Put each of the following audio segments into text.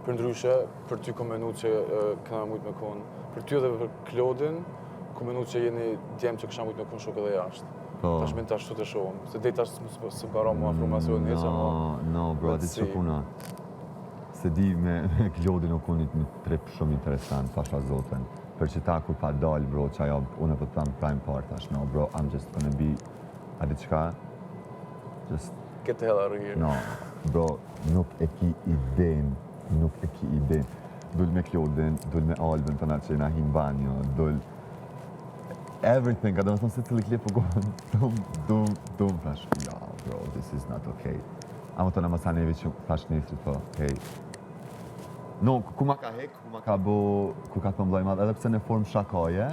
Për ndryshe, për ty kom menu që këna mujt me konë. Për ty edhe për Klodin, kom menu që jeni djemë që kësha mujt me konë shok edhe jashtë. Tash me tash të shohëm. Se dhe tash së bara mu afromasion një që ma... No, bro, di që puna. Se di me Klodin nuk unë një trip shumë interesant, pasha zoten. Për që ta kur pa dal, bro, që ajo, unë po të tam prime part, tash, no, bro, I'm just gonna be... A di qka? Just... Get the hell out of here. No, bro, nuk e ki iden. Dull me Klodin, dull me Albin të nga që na hin banjo, dull... Everything, ka do më thonë se cili klip u gohën, dum, thash, ja, bro, this is not okay. Amo të në Masanevi që thash njësri, po, hey. No, ku ma ka hek, ku ma ka bo, ku ka të mbloj madhë, edhe pse në form shakaje,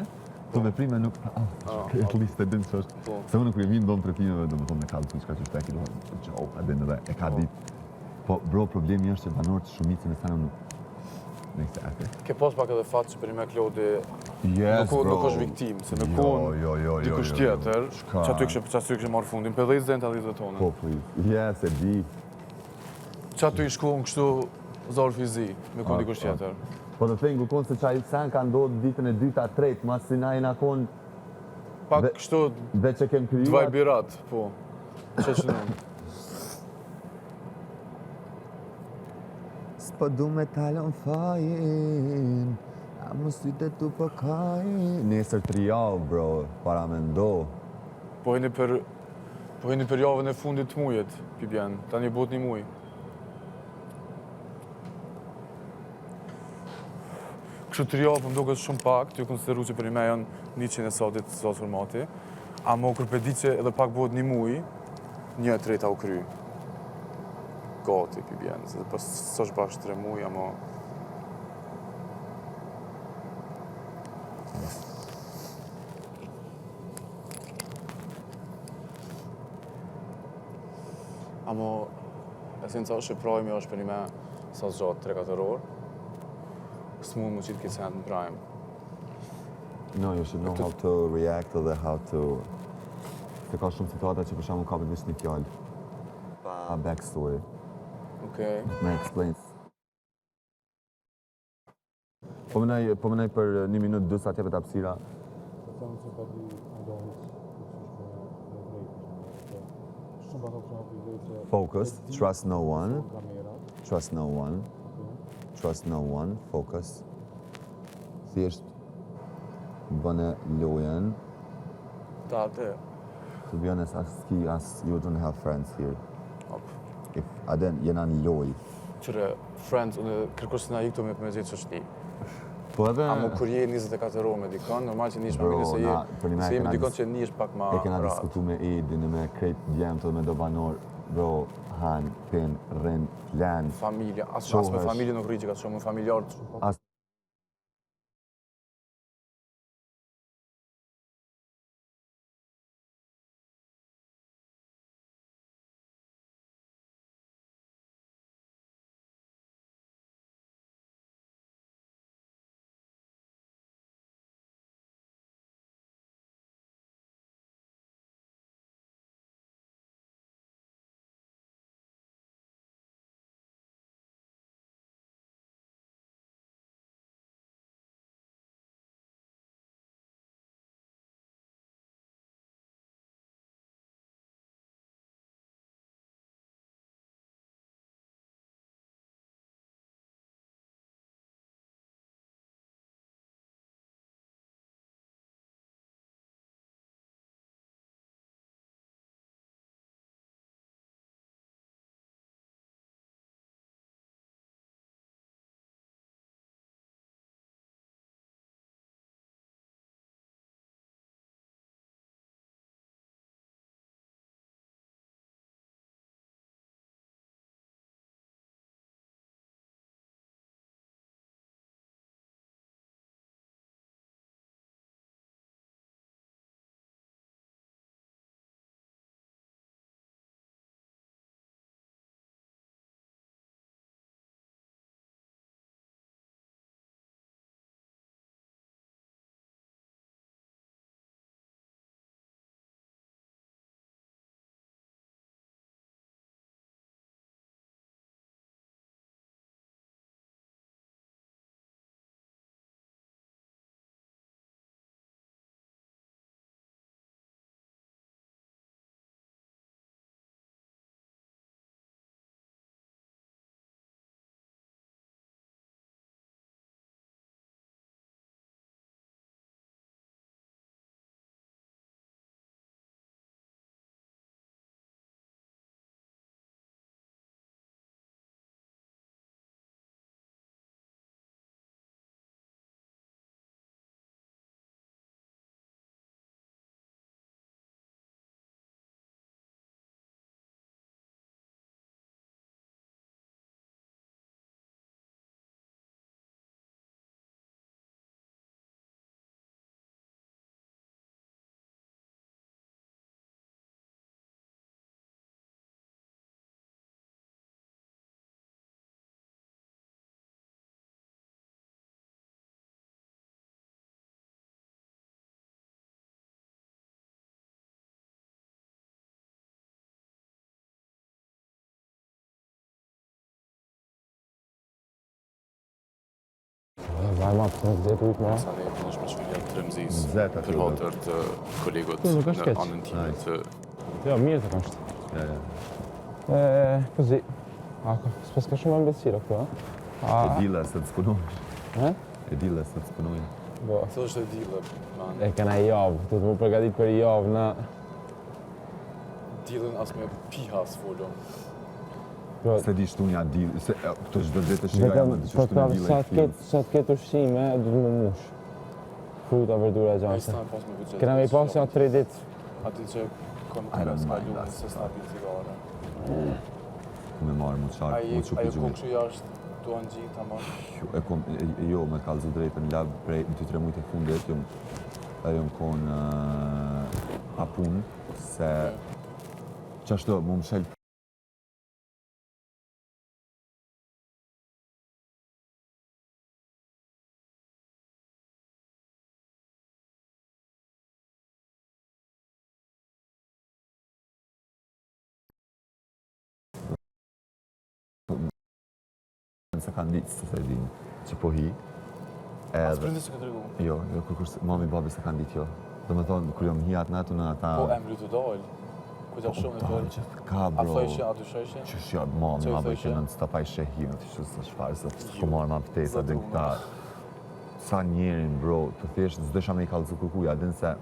të veprime nuk, at least e din që është, se unë kërë vinë do më trepimeve, do më thonë me kalë të qka që është teki, do më që o, ka din edhe, e ka dit. Po, bro, problemi është që banorët shumicën e sana nuk, nëjse ate. Ke pas pak edhe fatë që për me Klodi nuk është viktim, se në konë dikush tjetër, që aty kështë marrë fundin, për 10 zenta 10 tonë. Po, please. Yes, e di. Që aty i shkuon kështu zorë fizi, me konë dikush tjetër. Po të thëngu konë se qaj sen ka ndodhë ditën e 2-a 3, mas si na i na konë... Pak kështu... Veç e kem kryuat... Dvaj birat, po. Që që nëmë. S'po du me talon fajin, a mu syte tu po kajin. Nesër 3 javë, bro, para me ndo. Po hini për javën e fundit të mujet, Pibjen, ta një bot një muj. Kështë 3 javë më duket shumë pak, të ju konsideru që për i me janë 100 e sotit sot formati, a mo kërë për di që edhe pak bot një muj, 1/3 u kry. Gati, Pibjen, se pas së është bashkë 3 muj, amo... Amo, esenca është që prajmi është për një me sa zgjatë 3-4 orë. Së mund më qitë këtë sendë në prajmë. No, you should know how to react dhe how to... Se ka shumë situata që për shumë ka për një fjallë. Pa backstory. Okej. Me explain. Po mënaj për 1 minutë, 2 sa tjepet apsira. Focus, trust no one. Trust no one. Trust no one, focus. Thjesht bëne lojen. Ta atë. To be honest, you don't have friends here. If aden jena një loj. Qëre, friends, unë kërkosh të na i këtu me gjithë që është ti. Po edhe... Amo kur je 24 orë me dikon, normal që njësh ma mine se je me dikon që njësh pak ma ratë. E kena diskutu me Edin, me krejt djemë të me do banor, bro, han, pen, rin, len. Familja, as me familje nuk rri që ka të shumë familjarë. Ai ma pëse në zetë ujtë ma. Sa ne në shpeshmenja të Remzis, Zeta për këtu, hatër të kolegot Tu, nuk është në keq. anën time të Jo, mirë të kam shtë. Ja. Così. S'pas ka shumë ambecira këtu, E dilla se të s'punojnë. ha? E dilla se të s'punojnë. Po. Këtë është e dile, man. E kena javë, du të mu përgatit për javë në... Dilen as me piha s'follo. Bro, Se di shtunja dillë, se këto çdo ditë të shikoj vetëm ama të për shtunja ta dillë. sa të ketë ushqime, du të më mush. Fruta, verdura, Ai gjase. s'na pas me buxhet. Kena me i pas janë 3 ditë. Ati që kom I don't s'ka mind lumë that. se s'na pi cigare. Me marrë mu qarë, mu që Ajo për kom kështu jashtë duan gjitë, ama Jo, me kalzu drejtën lab prej 2-3 mujtë e fundit, jom konë hapun, se qashtu, mu më shel se kanë ditë se se din që po hi. As prindit se ka tregu. Jo, kur mami babi se kanë ditë jo. Do me thonë, kur jom hi atë natë në ata... Po emri të dalë. Kujta shumë në dalë të që ka, A bro. thojshe, a dysheshe? Që shjo, mami, Që i ma bëj thojshe? që në stapa i shehi, në të shë së shfarë, se Jo, ku marë ma pëtesa, dhe zatuma. këta... Sa njerin, bro, të thjesht, s'desha me i kalëzu kërkuja, din se...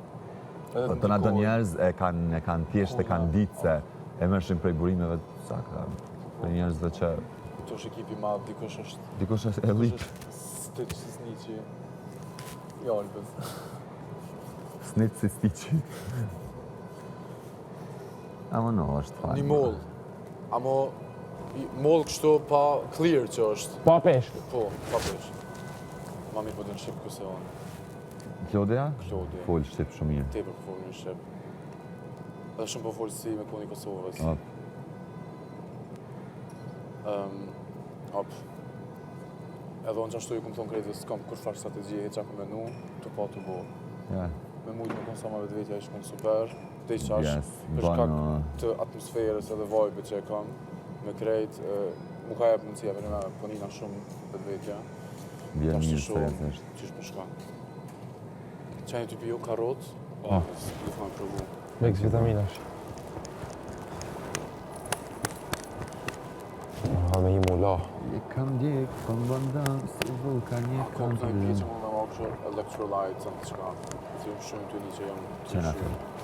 Edhe Të na do ndikoj. njerëz e kanë thjesht e kanë ditë se e mërshin prej burimeve të saka, për njerëzve që Këto është ekipi madh, dikush është... dikush është elit, Stiq si sniqi. Jo, Albës. snit si stiqi. Ama no, është fajn. Një moll. Amo... Moll kështu pa clear që është. Pa peshk. Po, pa pesh. Mami po të në Shqip këse onë. Klodja? Klodi. Fol shqip shumë mirë. Tepër po folë në Shqip. Edhe shumë po folë si me koni Kosovës. O, Hop. Edhe unë qashtu ju këmë thonë krejtë, s'kam kur farë strategji e qa ku menu, të pa të bo. ja, Me mujtë me konë sa ma vetë vetja ishë konë super, dhe i qash, yes, për shkak bano, të atmosferës edhe vibe që e kam, me krejtë, mu ka jep mundësia për me ponina shumë vetë vetja. bjerë Tash mirë të shohim se është. qysh më shka. Qajnë të piju karot, Po. s'du të provu. Vex vitaminash. Me hi mu la. Je kam djek, kom bandam, si vulkan, je Kom kam të të në pije lëm. që mu me ma kështu electrolytes, në të shka. Të shumë të një që jam të Qena shumë.